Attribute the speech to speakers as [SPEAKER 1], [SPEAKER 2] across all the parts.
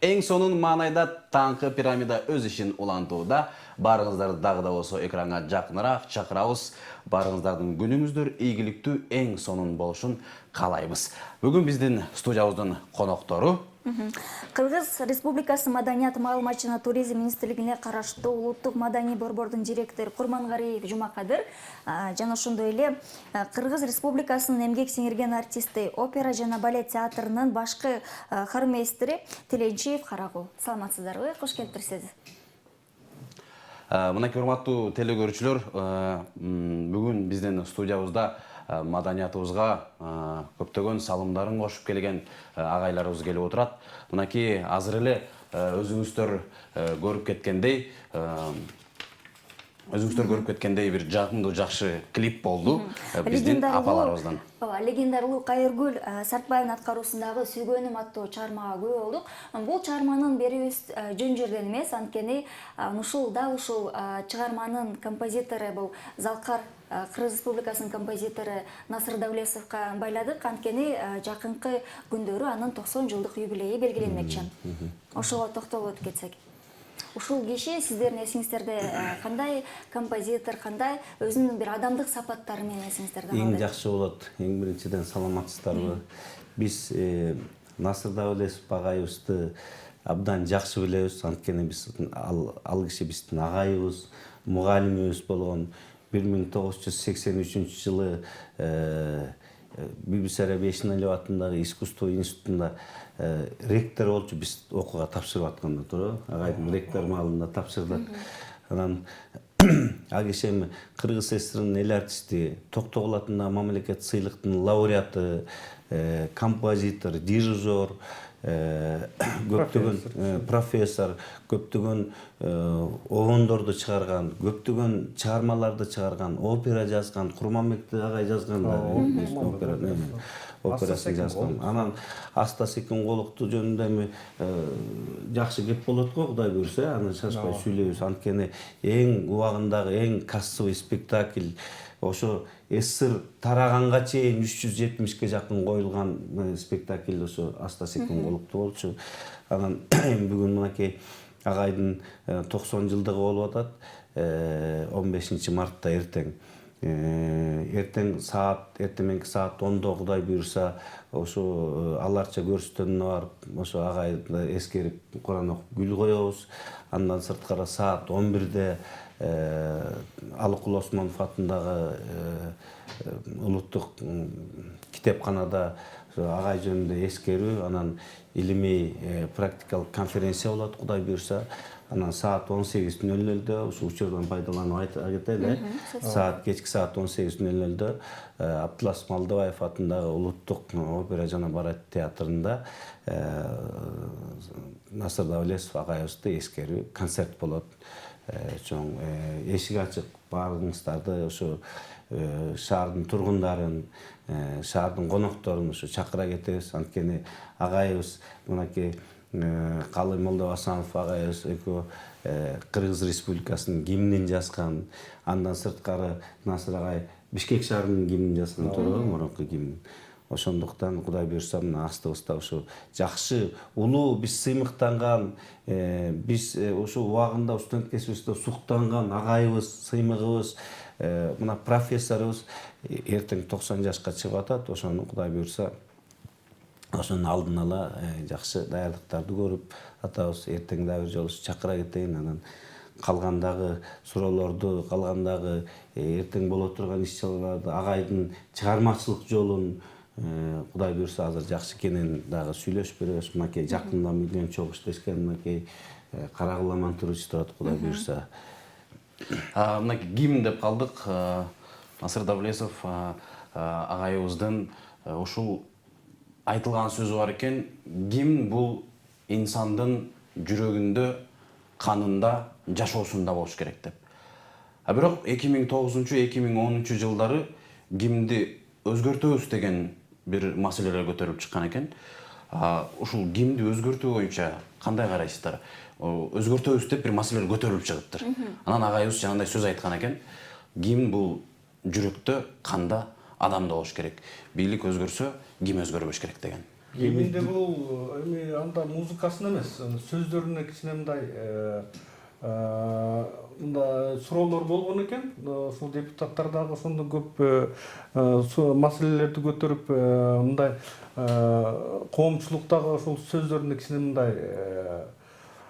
[SPEAKER 1] Эң сонун маанайда таңкы пирамида өз ишин улантууда. Барыңыздарды дагы да болсо экранга жакыныраак чакырабыз. Барыңыздардын күнүңүздөр ийгиликтүү эң сонун болушун каалайбыз. Бүгүн биздин студиябыздын коноктору
[SPEAKER 2] Кыргыз Республикасы Маданият маалымат жана туризм министрлигине караштуу улуттук маданий борбордун директору Курмангариев Жумакадыр жана ошондой эле Кыргыз Республикасынын эмгек сиңирген артисти, опера жана балет театрынын башкы хормейстери Тиленчиев Карагул. Саламатсыздарбы? Кош келиптирсиз.
[SPEAKER 1] Мынакей урматтуу телекөрүүчүлөр, бүгүн биздин студиябызда маданиятыбызга көптөгөн салымдарын кошуп келген агайларыбыз келип отурат. Мынакей азыр эле өзүңүздөр көрүп кеткендей бир жакындуу жакшы клип болду биздин апаларыбыздан.
[SPEAKER 2] Легендарулуу Кайыргүл Сартбаевдин аткаруусундагы Сүйгөнүм аттуу чыгармага күбө болдук. Бул чыгарманын берүүбүз жөн жерден эмес, анткени ушул чыгарманын композитору бул Залкар, Кыргыз Республикасынын композитору Насыр Давлесовго байладык, анткени жакынкы күндөрү анын 90 жылдык юбилейи белгиленмекчи. Ошого токтолуп кетсек. Ушул киши сиздердин эсиңиздерде кандай композитор, кандай өзүнүн бир адамдык сапаттары менен эсиңиздерде калды?
[SPEAKER 3] Эң жакшы болот. Эң биринчиден саламатсыздарбы? Биз Насыр Давлесов агайыбызды абдан жакшы билебиз. Анткени биз ал киши биздин агайыбыз, мугалимибиз болгон. 1983 жылы Бибисара Бешиналиев атындагы искусство институтунда ректор болчу, биз окууга тапшырып атканда туру, агайдын ректор маалында тапшырдык. Анан ал киши эми Кыргыз СССРнын эл артисти, Токтогул атындагы мамлекеттик сыйлыктын лауреаты, композитор, дирижер, көптөгөн профессор, көптөгөн обондорду чыгарган, көптөгөн чыгармаларды чыгарган, опера жазган, Курманбек агай жазган операсын жазган. Анан Аста Секен Колукту жөнүндө эми жакшы кеп болот го, Кудай буйрса, аны шашпай сүйлөйбүз. Анткени эң убагындагы эң кассовый спектакль ошо СССР тараганга чейин 370ке жакын коюлган спектакль ошо Аста Секен Колукту болчу. Анан бүгүн мынакей агайдын 90 жылдыгы болуп атат. 15 мартта эртең. Эртеменки саат 10-до Кудай буйрса, ошо аларча көрүстөнүнө барып, ошо агайды эскерип Куран окуп гүл коебуз. Андан сырткары саат 11-де Алыкул Осмонов атындагы улуттук китепканада агай жөнүндө эскерүү, анан илимий практикалык конференция болот, Кудай буйрса. Анан саат 18:00-дө ушу учурдан пайдаланып айтайлы, кечки саат 18:00-дө Абдылас Малдыбаев атындагы улуттук опера жана балет театрында Насыр Давлесов агайыбызды эскерүү концерт болот. Чоң эшик ачык, баарыңыздарды ошо шаардын тургундарын, шаардын конокторун ушу чакыра кетебиз. Анткени агайыбыз мынакей Калый Молдобасанов агайыбыз экөө Кыргыз Республикасынын гимнин жазган. Андан сырткары Насыр агай Бишкек шаарынын гимнин жазган турбу, мурунку гимн. Ошондуктан Кудай буйрса мына астыбызда ушу жакшы улуу биз сыймыктанган, биз ошо убагында студенткесибизде суктанган агайыбыз, сыймыгыбыз, мына профессорубуз эртең 90 жашка чыгып атат. Ошону Кудай буйрса ошонун алдын ала жакшы даярдыктарды көрүп атабыз. Эртең да бир жолу чакыра кетейин, анан калгандагы суроолорду, калгандагы эртең боло турган иш-чараларды, агайдын чыгармачылык жолун Кудай буйрса азыр жакшы экенин дагы сүйлөшүп беребиз. Мынакей жакында миллион чогуу иштешкен мынакей Карагул Амантурович турат, Кудай буйрса.
[SPEAKER 1] Мынакей гимн деп калдык. Насыр Давлесов агайыбыздын ушул айтылган сөзү бар экен. Гимн бул инсандын жүрөгүндө, канында, жашоосунда болуш керек деп. Бирок 2009-2010 жылдары гимнди өзгөртөбүз деген бир маселелер көтөрүлүп чыккан экен. Ушул гимнди өзгөртүү боюнча кандай карайсыздар? Өзгөртөбүз деп бир маселелер көтөрүлүп чыгыптыр. Анан агайыбыз жанагындай сөз айткан экен. Гимн бул жүрөктө, канда, адамда болуш керек. Бийлик өзгөрсө, ким өзгөрбөш керек деген.
[SPEAKER 4] Гимнде бул эми анда музыкасын эмес, сөздөрүнө кичине мындай мында суроолор болгон экен. Ушул депутаттар дагы ошондо көп маселелерди көтөрүп, мындай коомчулук дагы ошол сөздөрүнө кичине мындай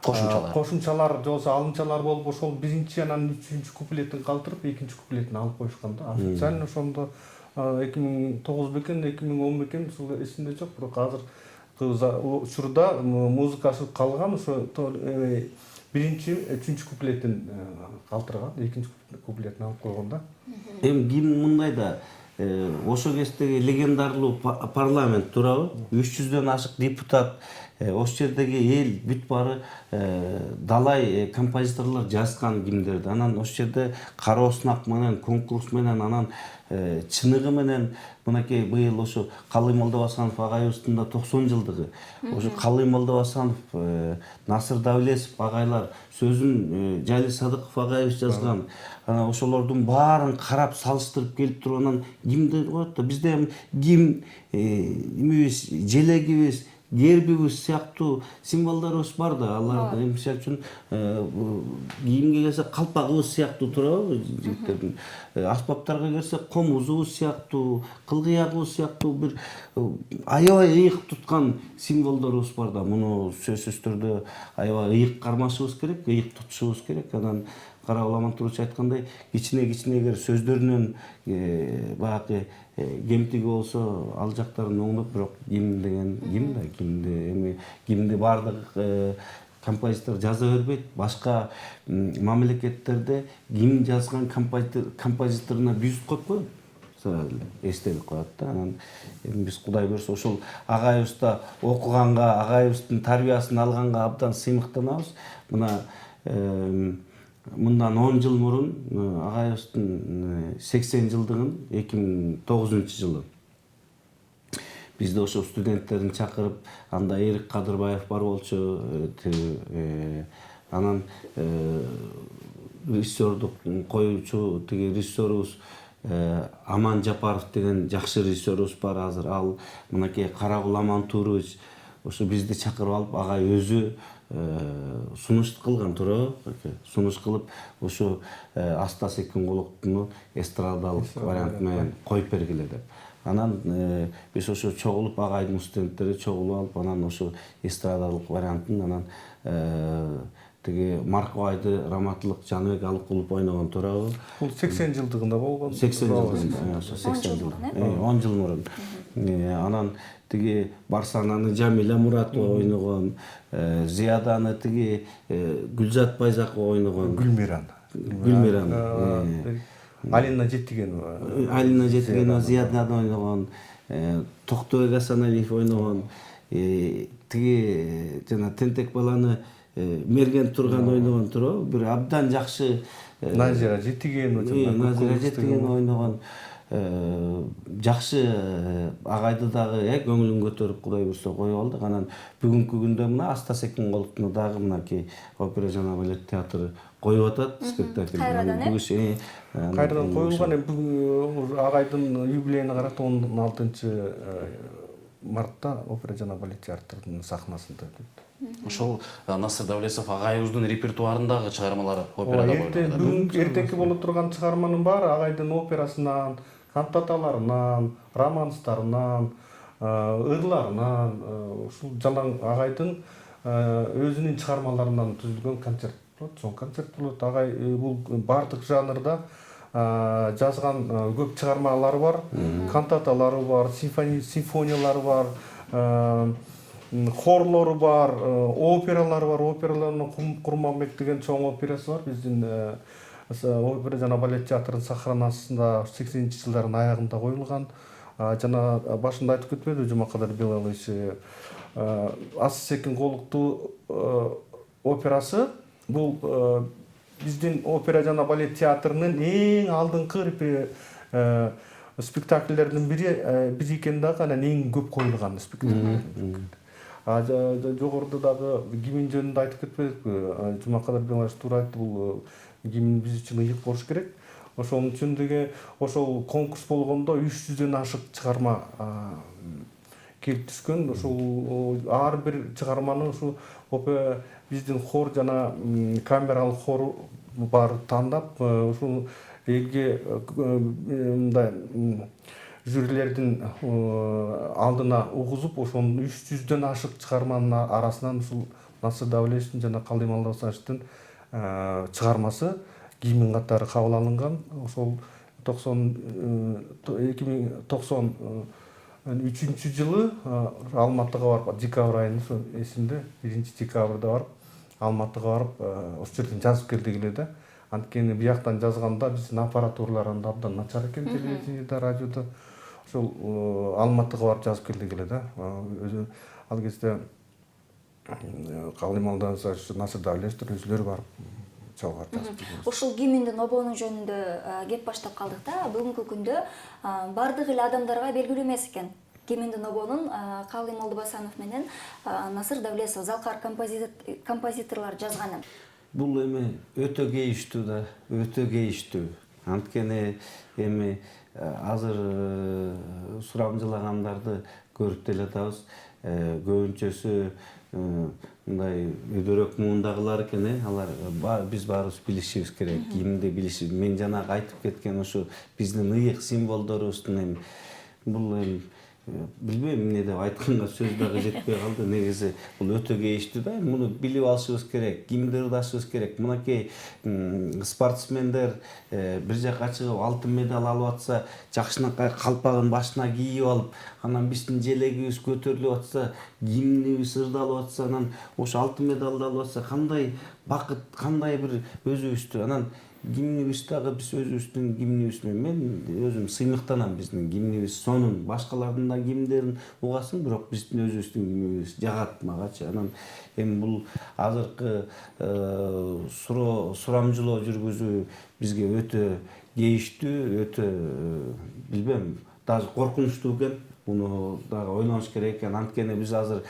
[SPEAKER 4] кошумчалар же болбосо алымчалар болуп, ошол биринчи анан үчүнчү куплетин калтырып, экинчи куплетин алып коюшкан да. Официально ошондо 2009 бекен, 2010 бекен, ушул эсимде жок, бирок азыр учурда музыкасы калган, ошо биринчи, үчүнчү куплетин калтырган, экинчи куплетин алып койгон да.
[SPEAKER 3] Эми гимн мындай да, ошол кездеги легендарлуу парламент туурабы? 300дөн ашык депутат, ошол жердеги эл бүт баары далай композиторлор жазган гимндерди. Анан ошол жерде кароо сынак менен, конкурс менен, анан чыныгы менен мынакей быйыл ошо Калый Молдобасанов агайыбыздын да 90 жылдыгы. Ошо Калый Молдобасанов, Насыр Давлесов агайлар сөзүн Жали Садыков агайыбыз жазган. Анан ошолордун баарын карап салыштырып келип туруп анан гимнди коет да. Бизде эми гимн эмебиз, желегибиз, гербибиз сыяктуу символдорубуз бар да. Алар мисалы үчүн кийимге келсе калпагыбыз сыяктуу туурабы? Жигиттердин аспаптарга келсе комузубуз сыяктуу, кылгыягыбыз сыяктуу бир аябай ыйык туткан символдорубуз бар да. Муну сөзсүз түрдө аябай ыйык кармашыбыз керек, ыйык тутушубуз керек. Анан Кара Уламан Туруч айткандай, кичине сөздөрүнөн баягы кемтиги болсо ал жактарын оңдоп, бирок гимн деген гимн да, гимнди баардык композитор жаза бербейт. Башка мамлекеттерде гимн жазган композиторуна бюст коюп коет, эстелик коет да. Анан биз Кудай буйрса ошол агайыбызда окуганга, агайыбыздын тарбиясын алганга абдан сыймыктанабыз. Мына мындан 10 жыл мурун агайыбыздын 80 жылдыгын 2009 жылы бизде ошо студенттерин чакырып, анда Эрик Кадырбаев бар болчу, анан режиссердук коюучу тиги режиссерубуз Аман Жапаров деген жакшы режиссерубуз бар азыр. Ал мынакей Кара Уламан Туруч ошо бизди чакырып алып, агай өзү сунуш кылган туурабы? Сунуш кылып, ошо Астас Экинкуловдун эстрадалык варианты менен коюп бергиле деп. Анан биз ошо чогулуп, агайдын студенттери чогулуп алып, анан ошо эстрадалык вариантын анан тиги Маркыбайды Раматылык Жаныбек Алыкулов ойногон туурабы?
[SPEAKER 4] Бул 80 жылдыгында болгон.
[SPEAKER 3] 80 жылдыгында, 80 жыл. 10 жыл мурун. Анан тиги Барсананы Жамиля Муратова ойногон, Зияданы тиги Гүлзат Байзакова ойногон. Гүлмиран.
[SPEAKER 4] Алина Жетигенова.
[SPEAKER 3] Зияданы ойногон, Токтобек Асаналиев ойногон, тиги жана Тентек баланы Мерген Турган ойногон туурабы? Бир абдан жакшы
[SPEAKER 4] Назира Жетигенова
[SPEAKER 3] ойногон жакшы агайды дагы көңүлүн көтөрүп Кудай буйрса коюп алдык. Анан бүгүнкү күндө мына Астас Экинкуловдун дагы мынакей опера жана балет театры коюп атат спектакль.
[SPEAKER 4] Кайрадан коюлган. Бүгүн агайдын юбилейине карата 16 мартта опера жана балет театрынын сахнасында өтөт.
[SPEAKER 1] Ошол Насыр Давлесов агайыбыздын репертуарындагы чыгармалары операда
[SPEAKER 4] койгон. Бүгүн эртеңки боло турган чыгарманын баары агайдын операсынан, кантаталарынан, романстарынан, ырларынан, ушул жалаң агайдын өзүнүн чыгармаларынан түзүлгөн концерт болот. Чоң концерт болот. Агай бул бардык жанрда жазган көп чыгармалары бар, кантаталары бар, симфониялары бар, хорлору бар, опералары бар. Операларынын Курманбек деген чоң операсы бар. Биздин опера жана балет театрынын сахнасында 80-жылдардын аягында коюлган. Жана башында айтып кетпедиби Жумакадар Белалович, Астас Экинкуловдун операсы бул биздин опера жана балет театрынын эң алдыңкы спектакльдердин бири экен дагы, анан эң көп коюлган спектакль. Жогоруда дагы гимн жөнүндө айтып кетпедикпи? Жумакадар Белалович туура айтты, бул гимн биз үчүн ыйык болуш керек. Ошонун үчүн ошол конкурс болгондо 300дөн ашык чыгарма келип түшкөн. Ушул ар бир чыгарманы ушу биздин хор жана камералык хору бар тандап, ушул элге мындай жюрилердин алдына угузуп, ошонун 300дөн ашык чыгарманын арасынан ушул Насыр Давлетовдун жана Калый Молдосановичтин чыгармасы гимн катары кабыл алынган. Ошол 2093-жылы Алматыга барып, декабрь айында эсимде, 1-декабрда барып, Алматыга барып, ошол жерден жазып келдик эле да. Анткени бияктан жазганда биздин аппаратуралар абдан начар экен, телевидениеде, радиодо. Ошол Алматыга барып жазып келдик эле да. Өзү ал кезде Калый Молдосанович, Насыр Давлетовдор өзүлөрү барып чалгар жазып келген.
[SPEAKER 2] Ушул гимндин обону жөнүндө кеп баштап калдык да. Бүгүнкү күндө бардык эле адамдарга белгилүү эмес экен. Гимндин обонун Калый Молдосанов менен Насыр Давлетов, залкар композиторлор жазганын.
[SPEAKER 3] Бул эми өтө кейиштүү да, өтө кейиштүү. Анткени эми азыр сурамжылагандарды көрүп деле атабыз. Көбүнчөсү мындай өйдөрөк муундагылар экен, алар биз баарыбыз билишибиз керек, гимнди билишибиз. Мен жанагы айтып кеткен ушу биздин ыйык символдорубуздун эми бул эми билбейм эмне деп айтканга сөз дагы жетпей калды. Негизи бул өтө кейиштүү да, муну билип алышыбыз керек, гимнди ырдашыбыз керек. Мынакей спортсмендер бир жака чыгып алтын медаль алып атса, жакшынакай калпагын башына кийип алып, анан биздин желегибиз көтөрүлүп атса, гимнибиз ырдалып атса, анан ошо алтын медалды алып атса, кандай бакыт, кандай бир өзүбүздү анан гимнибиз дагы биз өзүбүздүн гимнибиз мен өзүм сыймыктанам биздин гимнибиз сонун. Башкалардын да гимндерин угасың, бирок биздин өзүбүздүн гимнибиз жагат магачы. Анан эми бул азыркы сурамжылоо жүргүзүү бизге өтө кейиштүү, өтө билбейм, даже коркунучтуу экен. Муну дагы ойлонуш керек экен. Анткени биз азыр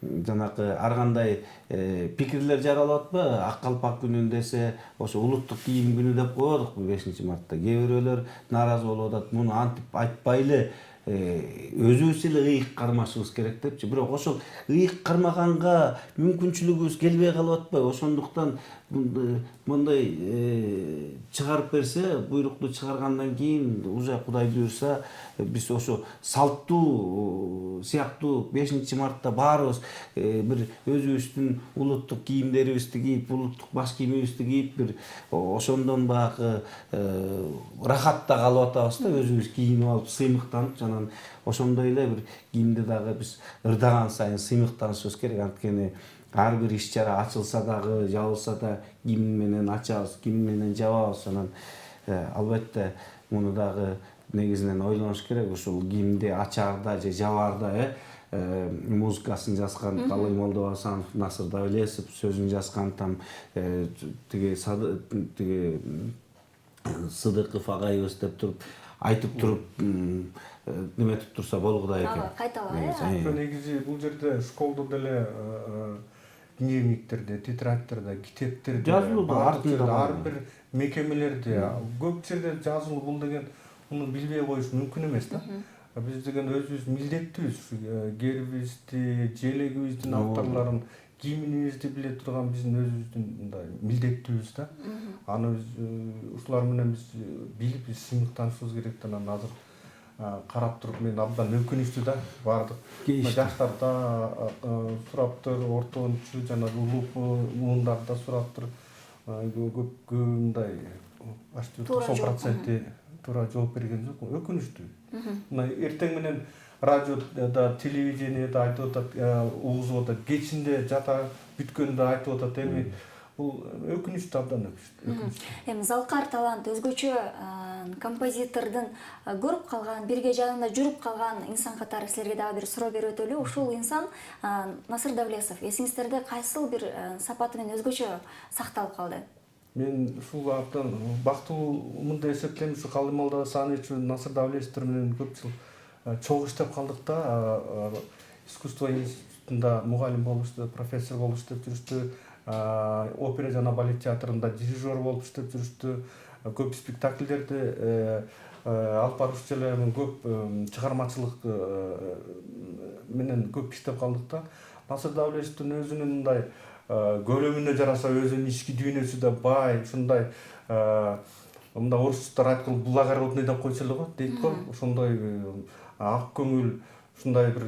[SPEAKER 3] жанакы ар кандай пикирлер жаралып атпы? Ак калпак күнүн десе, ошо улуттук кийим күнү деп коёдукпу 5-мартта. Кээ бирөөлөр нааразы болуп атат. Муну антип айтпай эле өзүбүз эле ыйык кармашыбыз керек депчи. Бирок ошол ыйык кармаганга мүмкүнчүлүгүбүз келбей калып атпайбы? Ошондуктан мындай чыгарып берсе, буйрукту чыгаргандан кийин уже Кудай буйруса биз ошо салттуу сыяктуу 5-мартта баарыбыз бир өзүбүздүн улуттук кийимдерибизди кийип, улуттук баш кийимибизди кийип, бир ошондон баягы рахатта калып атабыз да, өзүбүз кийинип алып, сыймыктанып, анан ошондой эле бир кийимди дагы биз ырдаган сайын сыймыктанышыбыз керек. Анткени ар бир иш-чара ачылса дагы, жабылса да гимн менен ачабыз, гимн менен жабабыз. Анан албетте муну дагы негизинен ойлонуш керек. Ушул гимнди ачаарда же жабаарда музыкасын жазган Калый Молдосанов, Насыр Давлетов, сөзүн жазган там тиги Сыдыков агайыбыз деп туруп айтып туруп неметип турса болгудай экен.
[SPEAKER 2] Кайталап,
[SPEAKER 4] негизи бул жерде школдо деле дневниктерде, тетрадьтерде, китептерде, ар бир мекемелерде көп жерде жазылуу бул деген муну билбей коюш мүмкүн эмес да. Биз деген өзүбүз милдеттүүбүз, гербибизди, желегибиздин авторлорун, гимнибизди биле турган биздин өзүбүздүн мындай милдеттүүбүз да. Аны биз ушулар менен биз билип сыймыктанышыбыз керек да. Анан азыр карап туруп мен абдан өкүнүчтүү да, баардык жаштарда сураптыр, ортончу жана улуу муундарда сураптыр, көп мындай почти 90% туура жооп берген жок. Өкүнүчтүү. Мына эртең менен радиода, телевидениеде айтып атат, угузуп атат, кечинде жата бүткөндө айтып атат. Эми бул өкүнүчтүү, абдан өкүнүчтүү.
[SPEAKER 2] Эми залкар талант, өзгөчө композитордун көрүп калган, бирге жанында жүрүп калган инсан катары силерге дагы бир суроо берип өтөлү. Ушул инсан Насыр Давлетов эсиңиздерде кайсыл бир сапаты менен өзгөчө сакталып калды?
[SPEAKER 4] Мен ушул абдан бактылуумун деп эсептейм. Ушу Калый Молдосанович, Насыр Давлетовдор менен көп жыл чогуу иштеп калдык да. Искусство институтунда мугалим болуп иштеп, профессор болуп иштеп жүрүштү. Опера жана балет театрында дирижер болуп иштеп жүрүштү. Көп спектакльдерди алып баруучу эле көп чыгармачылык менен көп иштеп калдык да. Насыр Давлетовдун өзүнүн мындай көлөмүнө жараша өзүнүн ички дүйнөсү да бай, ушундай мында орустар айткыл благородный деп койчу эле го дейт го. Ошондой ак көңүл, ушундай бир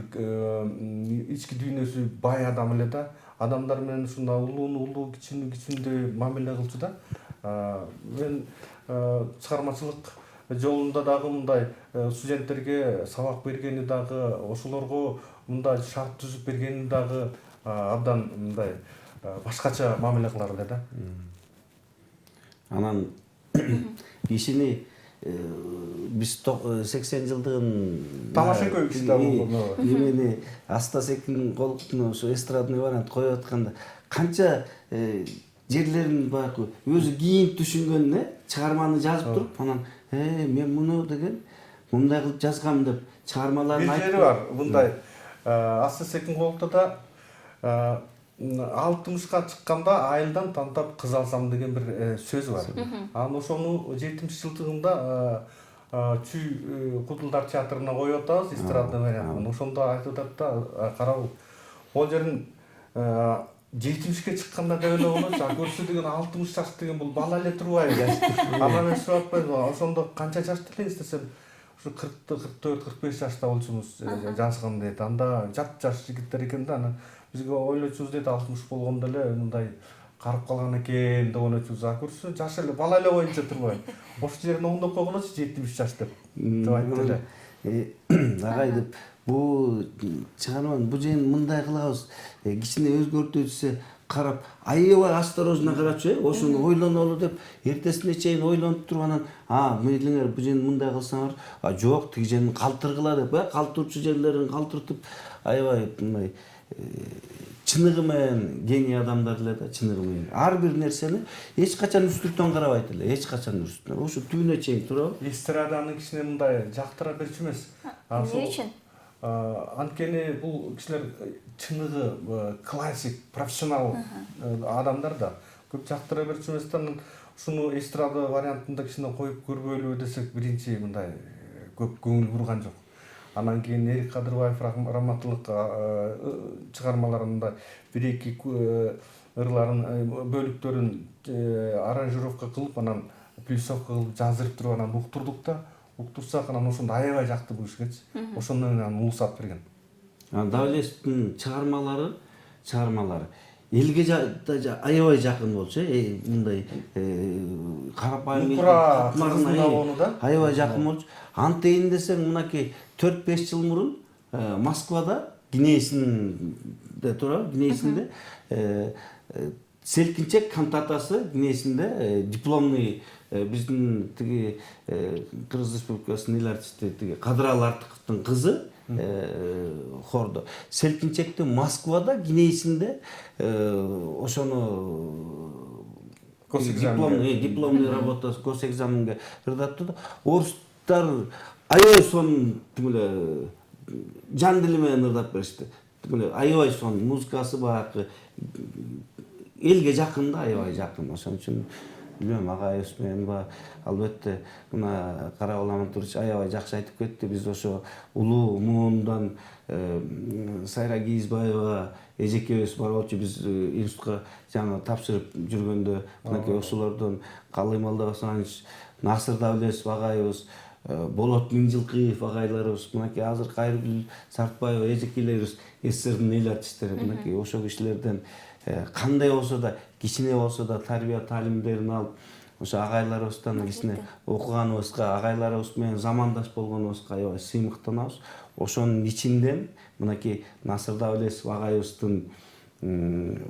[SPEAKER 4] ички дүйнөсү бай адам эле да. Адамдар менен ушундай улууну улуу, кичүүнү кичүүндөй мамиле кылчу да. Мен чыгармачылык жолунда дагы мындай студенттерге сабак бергени дагы, ошолорго мындай шарт түзүп бергени дагы абдан мындай башкача мамиле кылар эле да.
[SPEAKER 3] Анан кишини биз 80 жылдыгын
[SPEAKER 4] тамаша көп киши да болгон.
[SPEAKER 3] Эмени аста секин колуктуна ошо эстрадный вариант коюп атканда канча жерлерин баягы өзү кийинтип түшүнгөн чыгарманы жазып туруп, анан мен муну деген мындай кылып жазгам деп чыгармаларын
[SPEAKER 4] Бир жери бар. Мындай аста секин колукта да 60ка чыкканда айылдан тантап кыз алсам деген бир сөз бар. Анан ошону 70 жылдыгында Чүй Кудулдар театрына коюп атабыз, эстрадный вариант. Ошондо айтып атат да, карабыл. Ол жерин 70ке чыкканда деп эле болчу, а көрсө деген 60 жаш деген бул бала эле турбайбы? Анан мен сурап атпайбы, ошондо канча жашта элеңиз десем, ушу 44-45 жашта болчумуз жазган дейт. Анда жаш жигиттер экен да, анан бизге ойлочубуз дейт 60 болгондо эле мындай карып калган экен деп ойлочубуз. А көрсө жаш эле, бала эле боюнча турбайбы? Ошол жерин оңдоп койгоночу 70 жаш деп айтты эле.
[SPEAKER 3] Агай деп, бу чыгарманы бу жерин мындай кылабыз, кичине өзгөртүүсү карап, аябай осторожно карачу, ошону ойлонолу деп, эртесине чейин ойлонуп туруп анан, мейлиңер бу жерин мындай кылсаңар, жок, тиги жерин калтыргыла деп, калтырчу жерлерин калтыртып, аябай мындай чыныгы менен гений адамдар эле да, чыныгы менен. Ар бир нерсени эч качан үстүртөн карабайт эле, эч качан үстүртөн. Ошо түбүнө чейин турабы.
[SPEAKER 4] Эстраданы кичине мындай жактыра берчү эмес.
[SPEAKER 2] Эмне үчүн?
[SPEAKER 4] Анткени бул кишилер чыныгы классик, профессионал адамдар да. Көп жактыра берчү эмес да, ушуну эстрада вариантында кичине коюп көрбөйлүбү десек, биринчи мындай көп көңүл бурган жок. Анан кийин Эрик Кадырбаев раматтылык чыгармаларында бир-эки ырларын, бөлүктөрүн аранжировка кылып, анан плюсовка кылып жаздырып туруп анан уктурдук да. Уктурсак анан ошондо аябай жакты бул кишигечи. Ошондон анан улусат берген.
[SPEAKER 3] Давлетовдун чыгармалары элге аябай жакын болчу, мындай карапайым аябай жакын болчу. Антейин десең, мынакей 4-5 жыл мурун Москвада, Гинейсинде турабы, Гинейсинде Селкинчек кантатасы Гинейсинде дипломный биздин тиги Кыргыз Республикасынын эл артисти тиги Кадыралы Артыковдун кызы хордо. Селкинчекти Москвада, Гинейсинде ошону дипломный работасы госэкзаменге ырдатты да. Орустар аябай сонун тимеле жан дили менен ырдап беришти. Тимеле аябай сонун музыкасы баягы элге жакын да, аябай жакын. Ошон үчүн билбейм, агайыбыз менен албетте мына Карабал Амантурович аябай жакшы айтып кетти. Биз ошо улуу муундан Сайра Кийизбаева эжекебиз бар болчу, биз институтка жаңы тапшырып жүргөндө мынакей ошолордон Калымалда Басанович, Насыр Давлетов агайыбыз, Болот Миңжилкыев агайларыбыз, мынакей азыр Кайргүл Сартбаева эжекелерибиз СССРдин эл артисттери, мынакей ошол кишилерден кандай болсо да, кичине болсо да тарбия таалимдерин алып, ошо агайларыбыздан кичине окуганыбызга, агайларыбыз менен замандаш болгонубузга аябай сыймыктанабыз. Ошонун ичинден мынакей Насыр Давлетов агайыбыздын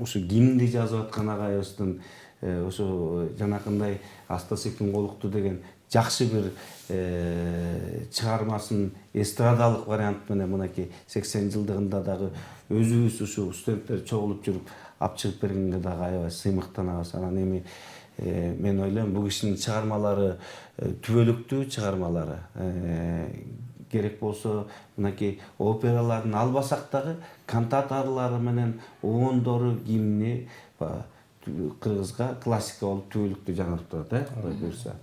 [SPEAKER 3] ошо гимнди жазып аткан агайыбыздын ошо жанакындай Аста секин колукту деген жакшы бир чыгармасын эстрадалык вариант менен мынакей 80 жылдыгында дагы өзүбүз ушу студенттер чогулуп жүрүп алып чыгып бергенге дагы аябай сыймыктанабыз. Анан эми мен ойлойм, бул кишинин чыгармалары түбөлүктүү чыгармалары. Керек болсо мынакей операларын албасак дагы кантаталары менен оондору, гимни кыргызга классика болуп түбөлүктүү жаңырып турат, Кудай буйрса.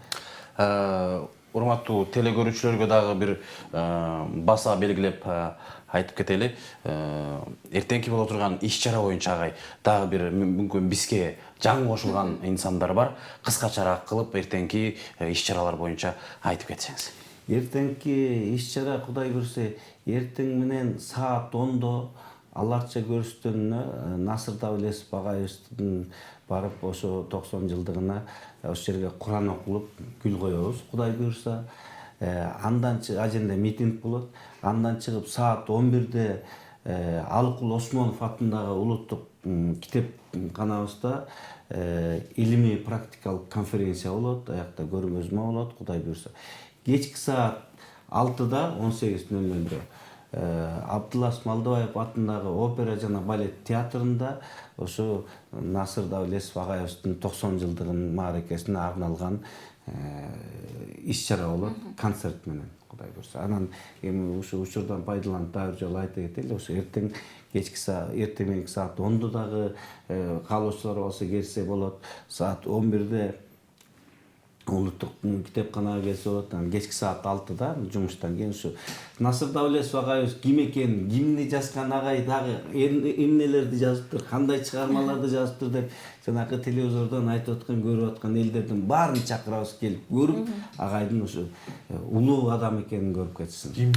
[SPEAKER 1] урматтуу телекөрүүчүлөргө дагы бир баса белгилеп айтып кетели. Эртеңки боло турган иш-чара боюнча агай дагы бир мүмкүн бизге жаңы кошулган инсандар бар. Кыскачараак кылып эртеңки иш-чаралар боюнча айтып кетсеңиз.
[SPEAKER 3] Эртеңки иш-чара Кудай көрсө эртең менен саат 10-до аларча көрүстөнүнө Насыр Давлесов агайыбыздын барып ошо 90 жылдыгына ошол жерге Куран окулуп гүл коебуз. Кудай буйрса, андан аженде митинг болот. Андан чыгып саат 11-де Алыкул Осмонов атындагы улуттук китепканабызда илимий практикалык конференция болот. Аякта көргөзмө болот, Кудай буйрса. Кечки саат 6-да 18:00-дө Абдулас Малдыбаев атындагы опера жана балет театрында ошо Насыр Давлесов агайыбыздын 90 жылдыгынын мааракесине арналган иш-чара болот, концерт менен, Кудай буйрса. Анан эми ушул учурдан пайдаланып дагы бир жолу айта кетели, ошо эртең мененки саат 10-до дагы каалоочулар болсо келсе болот. Саат 11-де улуттук китепканага келсе болот. Анан кечки саат 6-да жумуштан кийин ушу Насыр Давлесов агайыбыз ким экен, кимди жазган агай дагы эмнелерди жазыптыр, кандай чыгармаларды жазыптыр деп жанакы телевизордон айтып аткан, көрүп аткан элдердин баарын чакырабыз, келип көрүп, агайдын ушу улуу адам экенин көрүп кетсин.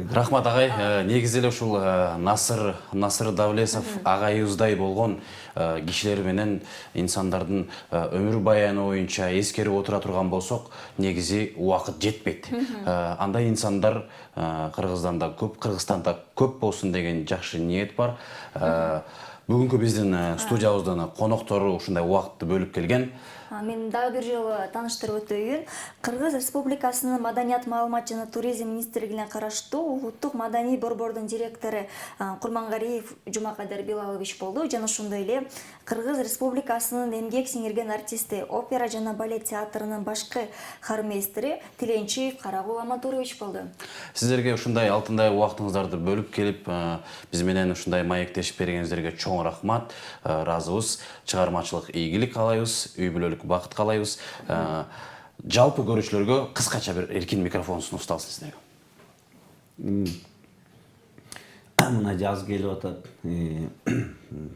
[SPEAKER 1] Рахмат агай. Негизи эле ушул Насыр Давлесов агайыбыздай болгон кишилер менен инсандардын өмүр баяны боюнча эскерип отура турган болсок, негизи убакыт жетпейт. Андай инсандар Кыргызстанда көп болсун деген жакшы ниет бар. Бүгүнкү биздин студиябыздын коноктору ушундай убакытты бөлүп келген.
[SPEAKER 2] Мен дагы бир жолу тааныштырып өтөйүн. Кыргыз Республикасынын Маданият, маалымат жана туризм министрлигине караштуу улуттук маданий борбордун директору Курмангариев Жумакадыр Билалович болду. Жана ошондой эле Кыргыз Республикасынын эмгек сиңирген артисти, опера жана балет театрынын башкы хармейстери Тиленчиев Карагул Аматурович болду.
[SPEAKER 1] Сиздерге ушундай алтындай убактыңыздарды бөлүп келип, биз менен ушундай маектешип бергениңиздерге чоң рахмат. Ыраазыбыз. Чыгармачылык ийгилик каалайбыз, үй бүлөлүк бакыт каалайбыз. Жалпы көрүүчүлөргө кыскача бир эркин микрофон сунушталсын сиздерге.
[SPEAKER 3] Мына жаз келип атат.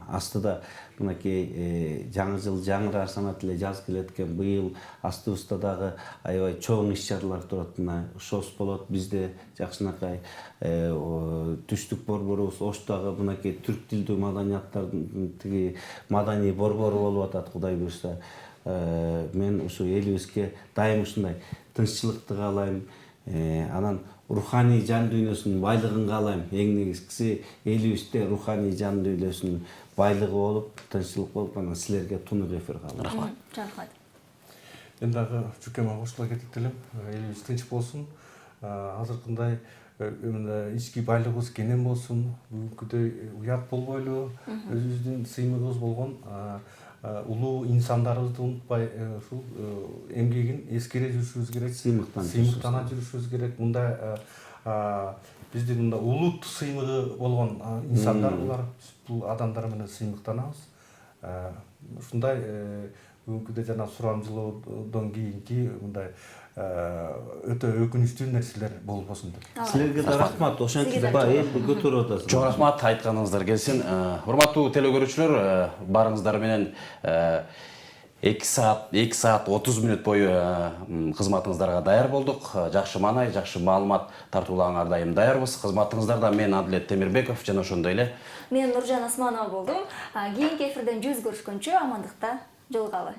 [SPEAKER 3] Астыда мынакей жаңы жыл жаңырар санат эле жаз келет экен. Быйыл астыбызда дагы аябай чоң иш-чаралар турат. Мына ШОС болот бизде жакшынакай. Түштүк борборубуз Оштогу мынакей түрк тилдүү маданияттардын тиги маданий борбору болуп атат, Кудай буйрса. Мен ушу элибизге дайым ушундай тынччылыкты каалайм. Анан руханий жан дүйнөсүнүн байлыгын каалайм. Эң негизгиси элибизде руханий жан дүйнөсүнүн байлыгы болуп, тынччылык болуп, анан силерге тунук эфир каалайм.
[SPEAKER 2] Рахмат.
[SPEAKER 4] Мен дагы жүкөмө кошула кетип элем. Элибиз тынч болсун. Азыркындай ички байлыгыбыз кенен болсун. Бүгүнкүдөй уят болбойлу. Өзүбүздүн сыймыгыбыз болгон улуу инсандарыбызды унутпай, ушул эмгегин эскере жүрүшүбүз керек. Сыймыктана жүрүшүбүз керек. Мындай биздин мында улут сыймыгы болгон инсандар булар. Бул адамдар менен сыймыктанабыз. Ушундай бүгүнкүдө жана сурамжылоодон кийинки мындай өтө өкүнүчтүү нерселер болбосун деп.
[SPEAKER 3] Силерге да рахмат. Ошентип элди көтөрүп атасыздар.
[SPEAKER 1] Чоң рахмат, айтканыңыздар келсин. Урматтуу телекөрүүчүлөр, барыңыздар менен 2 саат 30 мүнөт бою кызматыңыздарга даяр болдук. Жакшы маанай, жакшы маалымат тартууларга ар дайым даярбыз. Кызматыңыздарда мен Адилет Темирбеков жана ошондой эле
[SPEAKER 2] Мен Нуржан Османова болдум. Кийинки эфирден жүз көрүшкөнчө амандыкта жолугалы.